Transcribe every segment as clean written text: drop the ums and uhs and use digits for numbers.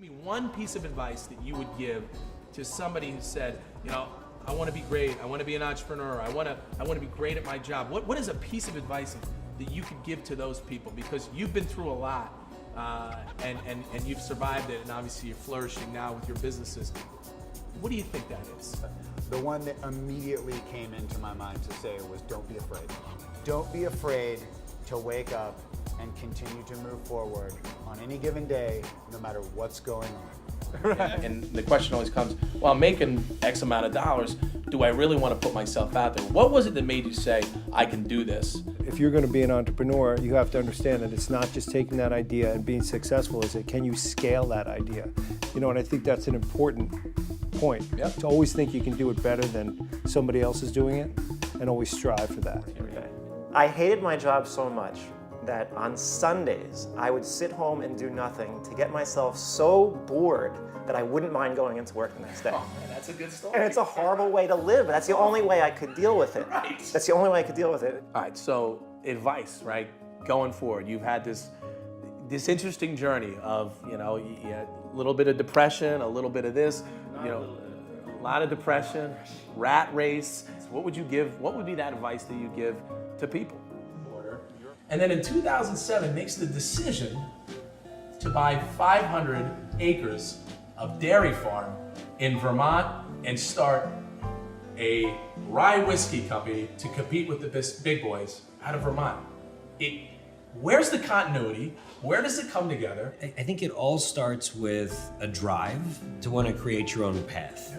Give me one piece of advice that you would give to somebody who said, you know, I want to be great, I want to be an entrepreneur, I want to be great at my job. What is a piece of advice that you could give to those people? Because you've been through a lot, and you've survived it, and obviously you're flourishing now with your businesses. What do you think that is? The one that immediately came into my mind to say was, don't be afraid. Don't be afraid to wake up and continue to move forward on any given day, no matter what's going on. Right. And the question always comes, well, I'm making X amount of dollars. Do I really want to put myself out there? What was it that made you say, I can do this? If you're going to be an entrepreneur, you have to understand that it's not just taking that idea and being successful. Is it, can you scale that idea? You know, and I think that's an important point. Yep. To always think you can do it better than somebody else is doing it, and always strive for that. Okay. I hated my job so much that on Sundays, I would sit home and do nothing to get myself so bored that I wouldn't mind going into work the next day. Oh man, that's a good story. And it's a horrible way to live, but that's the only way I could deal with it. Right. That's the only way I could deal with it. All right, so advice, right? Going forward, you've had this interesting journey of, you know, a little bit of depression, a little bit of this, you know, a lot of depression, rat race. So what would you give? What would be that advice that you give to people? And then in 2007, makes the decision to buy 500 acres of dairy farm in Vermont and start a rye whiskey company to compete with the big boys out of Vermont. Where's the continuity? Where does it come together? I think it all starts with a drive to want to create your own path.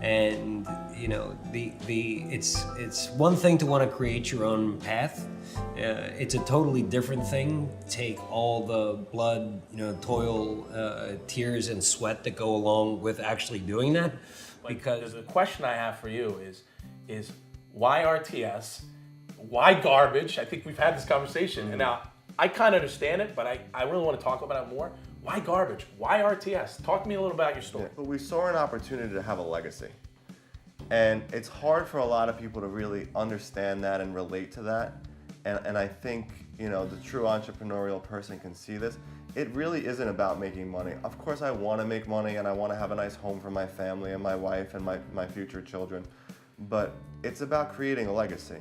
And you know, it's one thing to want to create your own path. It's a totally different thing. Take all the blood, you know, toil, tears, and sweat that go along with actually doing that. Because the question I have for you is why RTS? Why garbage? I think we've had this conversation, and now I kind of understand it, but I really want to talk about it more. Why garbage? Why RTS? Talk to me a little about your story. Yeah, but we saw an opportunity to have a legacy. And it's hard for a lot of people to really understand that and relate to that. And I think, you know, the true entrepreneurial person can see this. It really isn't about making money. Of course I want to make money and I want to have a nice home for my family and my wife and my future children. But it's about creating a legacy.